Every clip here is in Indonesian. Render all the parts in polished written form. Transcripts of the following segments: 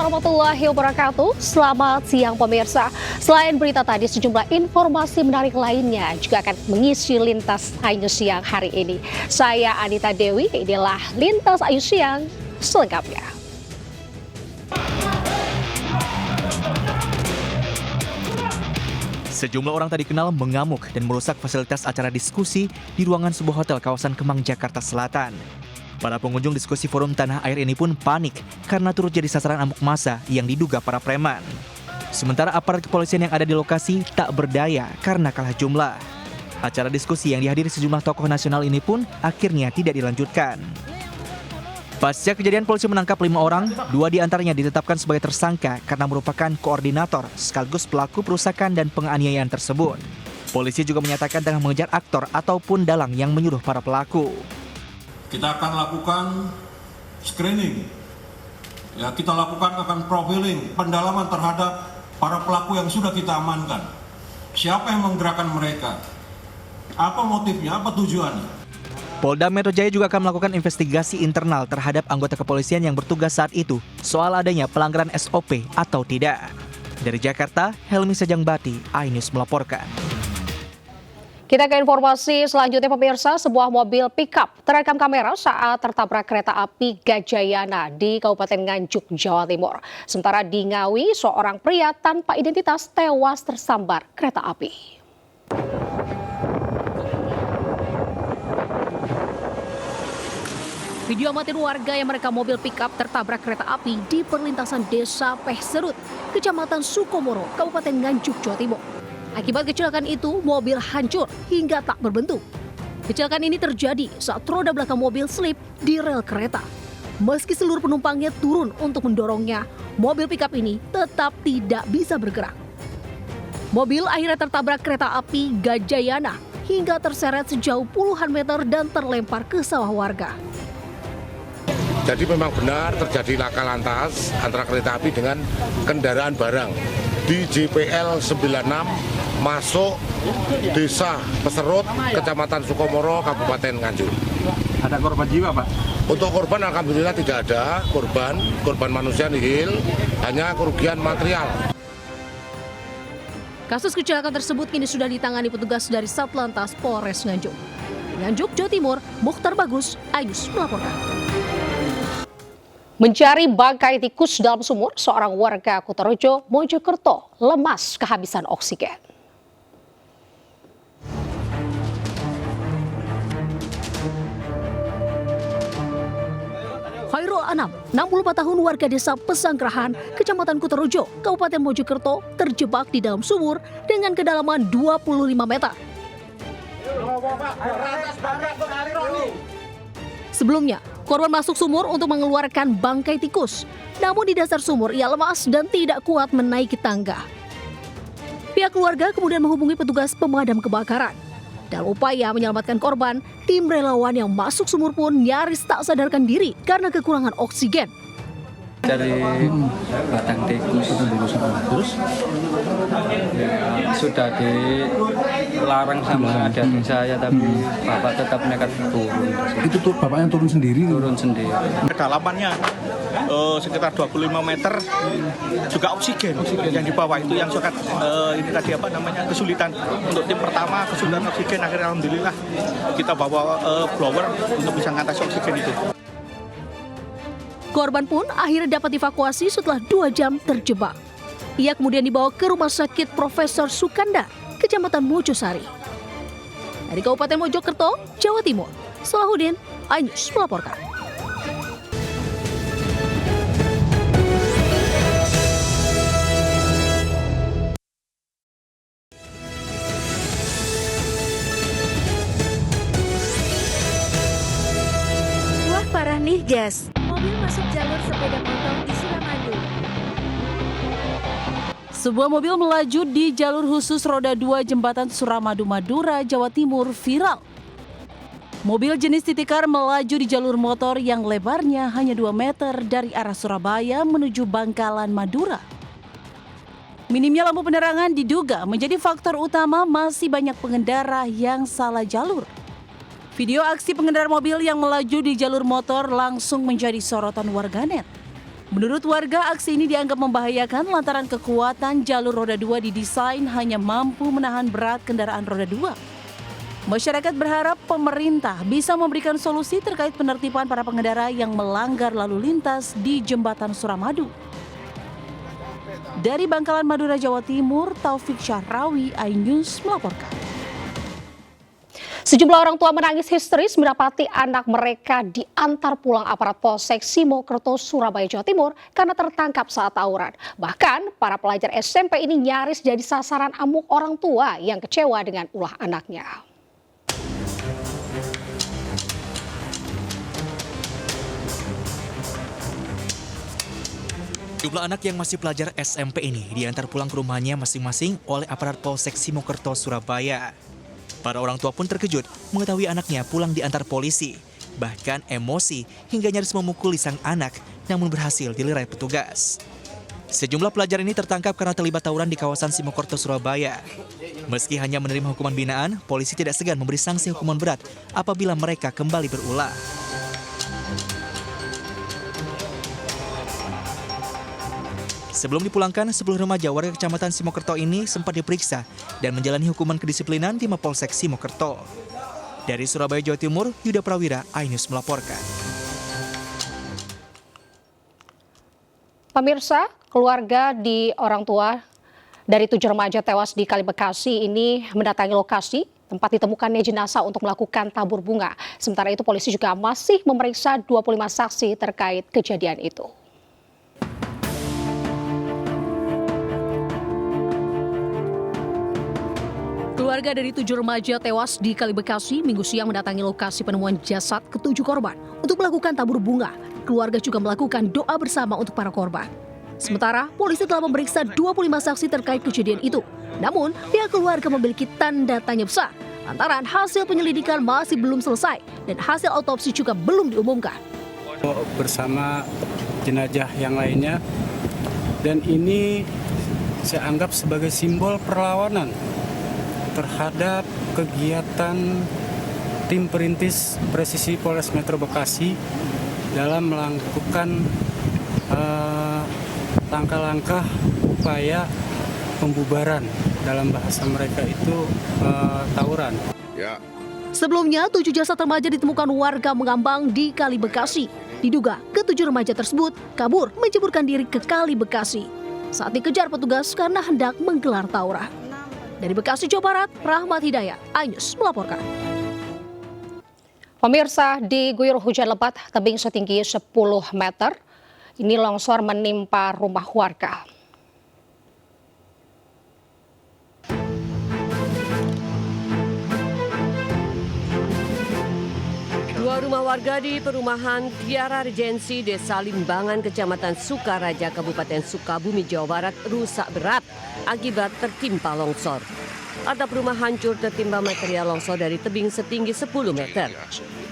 warahmatullahi wabarakatuh. Selamat siang pemirsa. Selain berita tadi, sejumlah informasi menarik lainnya juga akan mengisi Lintas Ayu Siang hari ini. Saya Anita Dewi, inilah Lintas Ayu Siang selengkapnya. Sejumlah orang tak dikenal mengamuk dan merusak fasilitas acara diskusi di ruangan sebuah hotel kawasan Kemang, Jakarta Selatan. Para pengunjung diskusi forum tanah air ini pun panik karena turut jadi sasaran amuk massa yang diduga para preman. Sementara aparat kepolisian yang ada di lokasi tak berdaya karena kalah jumlah. Acara diskusi yang dihadiri sejumlah tokoh nasional ini pun akhirnya tidak dilanjutkan. Pasca kejadian, polisi menangkap 5 orang, 2 diantaranya ditetapkan sebagai tersangka karena merupakan koordinator sekaligus pelaku perusakan dan penganiayaan tersebut. Polisi juga menyatakan tengah mengejar aktor ataupun dalang yang menyuruh para pelaku. Kita akan lakukan screening, kita lakukan akan profiling, pendalaman terhadap para pelaku yang sudah kita amankan. Siapa yang menggerakkan mereka? Apa motifnya? Apa tujuannya? Polda Metro Jaya juga akan melakukan investigasi internal terhadap anggota kepolisian yang bertugas saat itu soal adanya pelanggaran SOP atau tidak. Dari Jakarta, Helmi Sejangbati, iNews melaporkan. Kita ke informasi selanjutnya pemirsa, sebuah mobil pickup terekam kamera saat tertabrak kereta api Gajayana di Kabupaten Nganjuk, Jawa Timur. Sementara di Ngawi, seorang pria tanpa identitas tewas tersambar kereta api. Video amatir warga yang merekam mobil pickup tertabrak kereta api di perlintasan Desa Pehserut, Kecamatan Sukomoro, Kabupaten Nganjuk, Jawa Timur. Akibat kecelakaan itu, mobil hancur hingga tak berbentuk. Kecelakaan ini terjadi saat roda belakang mobil selip di rel kereta. Meski seluruh penumpangnya turun untuk mendorongnya, mobil pickup ini tetap tidak bisa bergerak. Mobil akhirnya tertabrak kereta api Gajayana hingga terseret sejauh puluhan meter dan terlempar ke sawah warga. Jadi memang benar terjadi laka lantas antara kereta api dengan kendaraan barang di JPL 96 masuk Desa Peserut, Kecamatan Sukomoro, Kabupaten Nganjuk. Ada korban jiwa, Pak? Untuk korban alhamdulillah tidak ada korban manusia nihil, hanya kerugian material. Kasus kecelakaan tersebut kini sudah ditangani petugas dari Satlantas Polres Nganjuk. Nganjuk, Jawa Timur, Mukhtar Bagus, iNews melaporkan. Mencari bangkai tikus dalam sumur, seorang warga Kutorejo, Mojokerto lemas kehabisan oksigen. Khairul Anam, 64 tahun warga desa Pesanggerahan, Kecamatan Kutorejo, Kabupaten Mojokerto, terjebak di dalam sumur dengan kedalaman 25 meter. Sebelumnya, korban masuk sumur untuk mengeluarkan bangkai tikus. Namun di dasar sumur ia lemas dan tidak kuat menaiki tangga. Pihak keluarga kemudian menghubungi petugas pemadam kebakaran. Dalam upaya menyelamatkan korban, tim relawan yang masuk sumur pun nyaris tak sadarkan diri karena kekurangan oksigen. Dari batang tikus terus sudah dilarang sama adik saya, tapi bapak tetap nekat turun. Itu tuh bapaknya turun sendiri? Turun sendiri. Kedalamannya sekitar 25 meter, juga oksigen yang di bawah itu yang sangat ini tadi kesulitan. Untuk tim pertama kesulitan oksigen, akhirnya alhamdulillah kita bawa blower untuk bisa mengatasi oksigen itu. Korban pun akhirnya dapat dievakuasi setelah 2 jam terjebak. Ia kemudian dibawa ke Rumah Sakit Profesor Sukanda, Kecamatan Mojosari. Dari Kabupaten Mojokerto, Jawa Timur, Salahuddin, iNews melaporkan. Wah, parah nih, Jas. Mobil masuk jalur sepeda motor di Suramadu. Sebuah mobil melaju di jalur khusus roda 2 Jembatan Suramadu, Madura, Jawa Timur viral. Mobil jenis City Car melaju di jalur motor yang lebarnya hanya 2 meter dari arah Surabaya menuju Bangkalan, Madura. Minimnya lampu penerangan diduga menjadi faktor utama masih banyak pengendara yang salah jalur. Video aksi pengendara mobil yang melaju di jalur motor langsung menjadi sorotan warganet. Menurut warga, aksi ini dianggap membahayakan lantaran kekuatan jalur roda 2 didesain hanya mampu menahan berat kendaraan roda 2. Masyarakat berharap pemerintah bisa memberikan solusi terkait penertiban para pengendara yang melanggar lalu lintas di Jembatan Suramadu. Dari Bangkalan, Madura, Jawa Timur, Taufik Syahrawi, iNews melaporkan. Sejumlah orang tua menangis histeris mendapati anak mereka diantar pulang aparat Polsek Simokerto, Surabaya, Jawa Timur karena tertangkap saat tawuran. Bahkan para pelajar SMP ini nyaris jadi sasaran amuk orang tua yang kecewa dengan ulah anaknya. Jumlah anak yang masih pelajar SMP ini diantar pulang ke rumahnya masing-masing oleh aparat Polsek Simokerto, Surabaya. Para orang tua pun terkejut mengetahui anaknya pulang diantar polisi. Bahkan emosi hingga nyaris memukuli sang anak, namun berhasil dilerai petugas. Sejumlah pelajar ini tertangkap karena terlibat tawuran di kawasan Simokerto, Surabaya. Meski hanya menerima hukuman binaan, polisi tidak segan memberi sanksi hukuman berat apabila mereka kembali berulah. Sebelum dipulangkan, 10 remaja warga Kecamatan Simokerto ini sempat diperiksa dan menjalani hukuman kedisiplinan di Mapolsek Simokerto. Dari Surabaya, Jawa Timur, Yuda Prawira, iNews melaporkan. Pemirsa, keluarga di orang tua dari 7 remaja tewas di Kali Bekasi ini mendatangi lokasi tempat ditemukannya jenazah untuk melakukan tabur bunga. Sementara itu polisi juga masih memeriksa 25 saksi terkait kejadian itu. Keluarga dari 7 remaja tewas di Kali Bekasi Minggu siang mendatangi lokasi penemuan jasad ke-7 korban untuk melakukan tabur bunga. Keluarga juga melakukan doa bersama untuk para korban. Sementara, polisi telah memeriksa 25 saksi terkait kejadian itu. Namun, pihak keluarga memiliki tanda tanya besar lantaran hasil penyelidikan masih belum selesai dan hasil autopsi juga belum diumumkan. Bersama jenazah yang lainnya, dan ini saya anggap sebagai simbol perlawanan terhadap kegiatan tim perintis presisi Polres Metro Bekasi dalam melakukan langkah-langkah upaya pembubaran, dalam bahasa mereka itu tawuran. Sebelumnya, 7 jasad remaja ditemukan warga Mengambang di Kali Bekasi. Diduga ke-7 remaja tersebut kabur menjeburkan diri ke Kali Bekasi saat dikejar petugas karena hendak menggelar tawuran. Dari Bekasi, Jawa Barat, Rahmat Hidayat, iNews melaporkan. Pemirsa, diguyur hujan lebat tebing setinggi 10 meter, ini longsor menimpa rumah warga. Dua rumah warga di perumahan Tiara Regensi, Desa Limbangan, Kecamatan Sukaraja, Kabupaten Sukabumi, Jawa Barat rusak berat akibat tertimpa longsor. Atap rumah hancur tertimpa material longsor dari tebing setinggi 10 meter.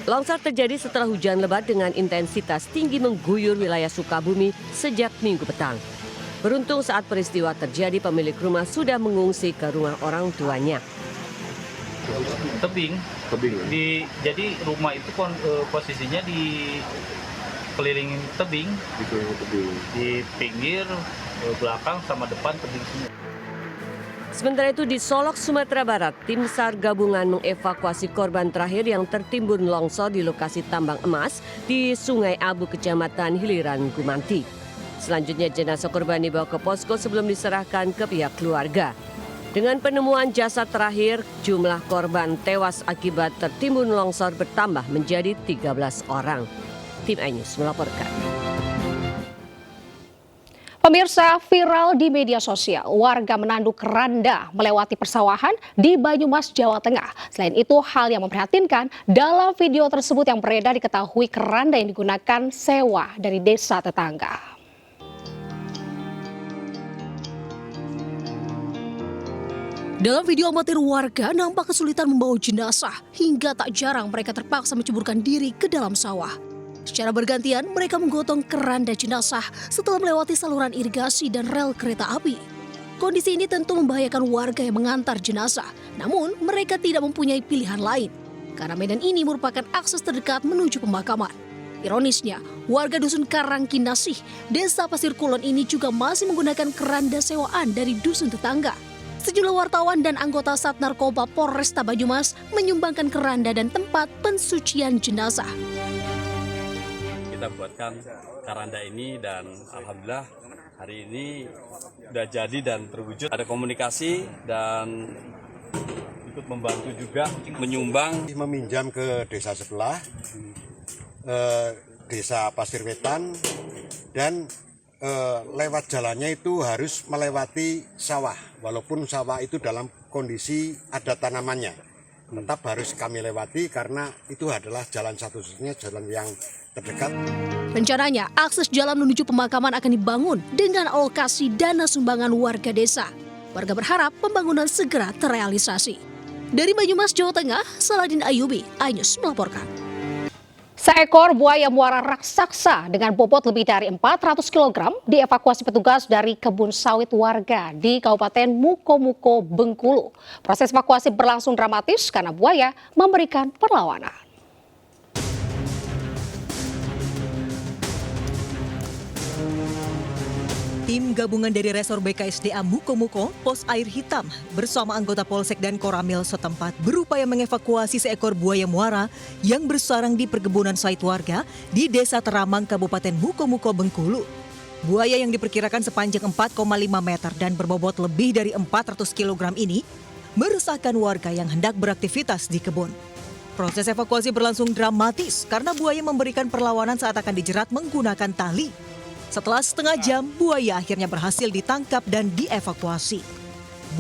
Longsor terjadi setelah hujan lebat dengan intensitas tinggi mengguyur wilayah Sukabumi sejak Minggu petang. Beruntung saat peristiwa terjadi, pemilik rumah sudah mengungsi ke rumah orang tuanya. Tebing. Jadi rumah itu posisinya di keliling tebing. Di pinggir, belakang sama depan tebing semua. Sementara itu di Solok, Sumatera Barat, tim SAR gabungan mengevakuasi korban terakhir yang tertimbun longsor di lokasi tambang emas di Sungai Abu, Kecamatan Hiliran, Gumanti. Selanjutnya jenazah korban dibawa ke posko sebelum diserahkan ke pihak keluarga. Dengan penemuan jasad terakhir, jumlah korban tewas akibat tertimbun longsor bertambah menjadi 13 orang. Tim iNews melaporkan. Pemirsa, viral di media sosial, warga menanduk keranda melewati persawahan di Banyumas, Jawa Tengah. Selain itu, hal yang memprihatinkan, dalam video tersebut yang beredar diketahui keranda yang digunakan sewa dari desa tetangga. Dalam video amatir, warga nampak kesulitan membawa jenazah hingga tak jarang mereka terpaksa menceburkan diri ke dalam sawah. Secara bergantian, mereka menggotong keranda jenazah setelah melewati saluran irigasi dan rel kereta api. Kondisi ini tentu membahayakan warga yang mengantar jenazah, namun mereka tidak mempunyai pilihan lain karena medan ini merupakan akses terdekat menuju pemakaman. Ironisnya, Warga Dusun Karangkinasih, Desa Pasir Kulon ini juga masih menggunakan keranda sewaan dari dusun tetangga. Sejumlah wartawan dan anggota Sat Narkoba Polresta Banyumas menyumbangkan keranda dan tempat pensucian jenazah. Kita buatkan keranda ini dan alhamdulillah hari ini sudah jadi dan terwujud. Ada komunikasi dan ikut membantu juga menyumbang. Meminjam ke desa sebelah, Desa Pasir Wetan, dan lewat jalannya itu harus melewati sawah. Walaupun sawah itu dalam kondisi ada tanamannya, tetap harus kami lewati karena itu adalah jalan satu-satunya jalan yang terdekat. Rencananya, akses jalan menuju pemakaman akan dibangun dengan alokasi dana sumbangan warga desa. Warga berharap pembangunan segera terrealisasi. Dari Banyumas, Jawa Tengah, Saladin Ayubi, iNews melaporkan. Seekor buaya muara raksasa dengan bobot lebih dari 400 kg dievakuasi petugas dari kebun sawit warga di Kabupaten Mukomuko, Bengkulu. Proses evakuasi berlangsung dramatis karena buaya memberikan perlawanan. Tim gabungan dari Resor BKSDA Mukomuko, Pos Air Hitam, bersama anggota Polsek dan Koramil setempat berupaya mengevakuasi seekor buaya muara yang bersarang di perkebunan sawit warga di Desa Teramang, Kabupaten Mukomuko, Bengkulu. Buaya yang diperkirakan sepanjang 4,5 meter dan berbobot lebih dari 400 kg ini meresahkan warga yang hendak beraktivitas di kebun. Proses evakuasi berlangsung dramatis karena buaya memberikan perlawanan saat akan dijerat menggunakan tali. Setelah setengah jam, buaya akhirnya berhasil ditangkap dan dievakuasi.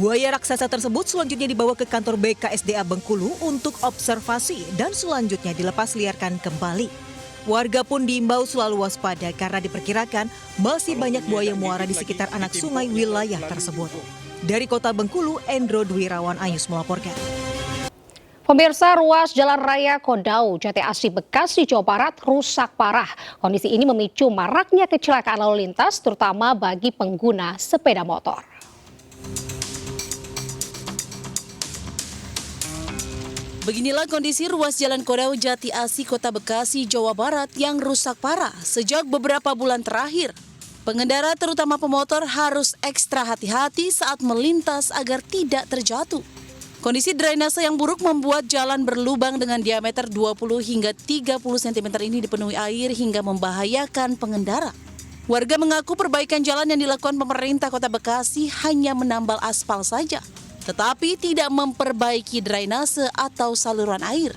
Buaya raksasa tersebut selanjutnya dibawa ke kantor BKSDA Bengkulu untuk observasi dan selanjutnya dilepas liarkan kembali. Warga pun diimbau selalu waspada karena diperkirakan masih banyak buaya muara di sekitar anak sungai wilayah tersebut. Dari Kota Bengkulu, Endro Dwirawan, iNews melaporkan. Pemirsa, ruas Jalan Raya Kodau, Jati Asih, Bekasi, Jawa Barat rusak parah. Kondisi ini memicu maraknya kecelakaan lalu lintas, terutama bagi pengguna sepeda motor. Beginilah kondisi ruas Jalan Kodau, Jati Asih, Kota Bekasi, Jawa Barat yang rusak parah sejak beberapa bulan terakhir. Pengendara terutama pemotor harus ekstra hati-hati saat melintas agar tidak terjatuh. Kondisi drainase yang buruk membuat jalan berlubang dengan diameter 20 hingga 30 cm ini dipenuhi air hingga membahayakan pengendara. Warga mengaku perbaikan jalan yang dilakukan pemerintah Kota Bekasi hanya menambal aspal saja, tetapi tidak memperbaiki drainase atau saluran air.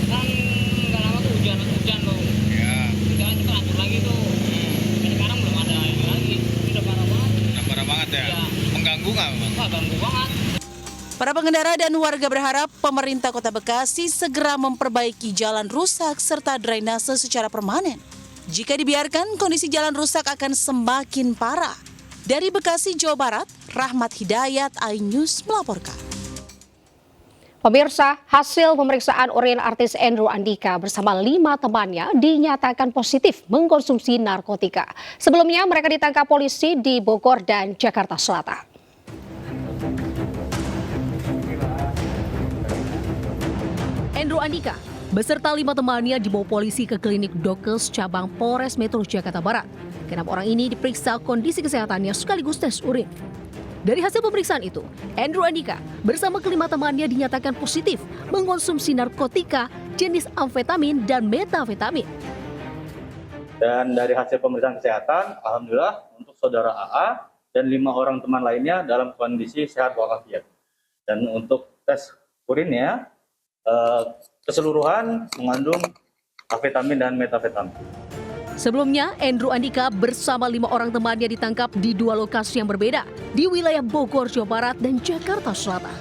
Kan nggak lama tuh hujan loh. Ya. Jalan kita atur lagi tuh. Sekarang belum ada ini lagi. Udah parah banget. Udah parah banget ya. Mengganggu nggak? Ganggu banget. Para pengendara dan warga berharap pemerintah Kota Bekasi segera memperbaiki jalan rusak serta drainase secara permanen. Jika dibiarkan, kondisi jalan rusak akan semakin parah. Dari Bekasi, Jawa Barat, Rahmat Hidayat, iNews melaporkan. Pemirsa, hasil pemeriksaan urin artis Andrew Andika bersama 5 temannya dinyatakan positif mengkonsumsi narkotika. Sebelumnya mereka ditangkap polisi di Bogor dan Jakarta Selatan. Andrew Andika beserta 5 temannya dibawa polisi ke klinik Dokes cabang Polres Metro Jakarta Barat. 6 orang ini diperiksa kondisi kesehatannya sekaligus tes urin. Dari hasil pemeriksaan itu, Andrew Andika bersama ke-5 temannya dinyatakan positif mengkonsumsi narkotika jenis amfetamin dan metafetamin. Dan dari hasil pemeriksaan kesehatan, alhamdulillah untuk saudara AA dan 5 orang teman lainnya dalam kondisi sehat walafiat. Dan untuk tes urinnya keseluruhan mengandung amfetamin dan metafetamin. Sebelumnya, Andrew Andika bersama 5 orang temannya ditangkap di 2 lokasi yang berbeda di wilayah Bogor, Jawa Barat dan Jakarta Selatan.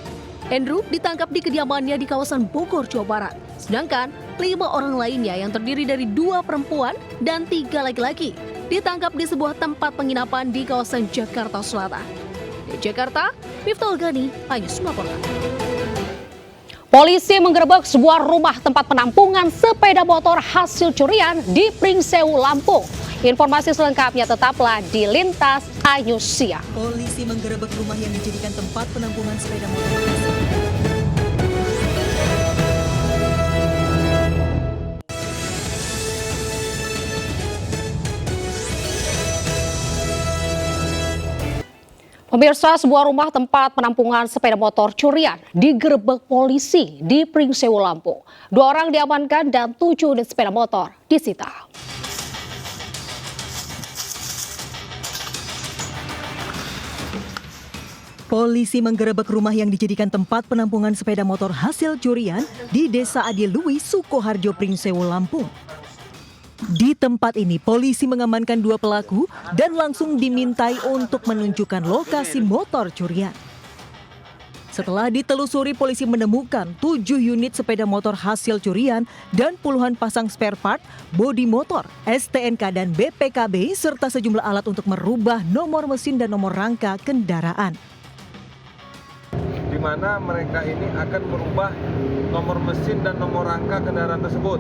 Andrew ditangkap di kediamannya di kawasan Bogor, Jawa Barat. Sedangkan 5 orang lainnya yang terdiri dari 2 perempuan dan 3 laki-laki ditangkap di sebuah tempat penginapan di kawasan Jakarta Selatan. Di Jakarta, Miftahul Ghani, iNews melaporkan. Polisi menggerebek sebuah rumah tempat penampungan sepeda motor hasil curian di Pringsewu, Lampung. Informasi selengkapnya tetaplah di Lintas iNews Siang. Polisi menggerebek rumah yang dijadikan tempat penampungan sepeda motor. Pemirsa, sebuah rumah tempat penampungan sepeda motor curian digerebek polisi di Pringsewu, Lampung. 2 orang diamankan dan 7 unit sepeda motor disita. Polisi menggerebek rumah yang dijadikan tempat penampungan sepeda motor hasil curian di Desa Adiluwi, Sukoharjo, Pringsewu, Lampung. Di tempat ini, polisi mengamankan 2 pelaku dan langsung dimintai untuk menunjukkan lokasi motor curian. Setelah ditelusuri, polisi menemukan 7 unit sepeda motor hasil curian dan puluhan pasang spare part, bodi motor, STNK dan BPKB, serta sejumlah alat untuk merubah nomor mesin dan nomor rangka kendaraan. Di mana mereka ini akan merubah nomor mesin dan nomor rangka kendaraan tersebut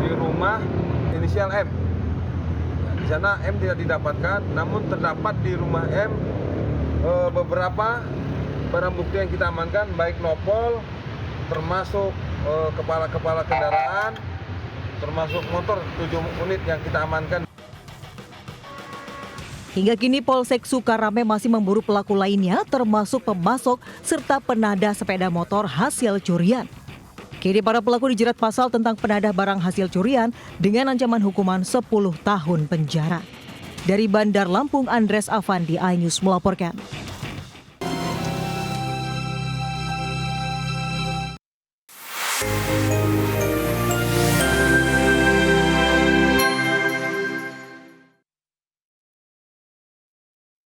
di rumah inisial M. Di sana M tidak didapatkan, namun terdapat di rumah M beberapa barang bukti yang kita amankan, baik nopol, termasuk kepala-kepala kendaraan, termasuk motor 7 unit yang kita amankan. Hingga kini Polsek Sukarame masih memburu pelaku lainnya, termasuk pemasok serta penada sepeda motor hasil curian. Kini para pelaku dijerat pasal tentang penadah barang hasil curian dengan ancaman hukuman 10 tahun penjara. Dari Bandar Lampung, Andres Avandi, iNews melaporkan.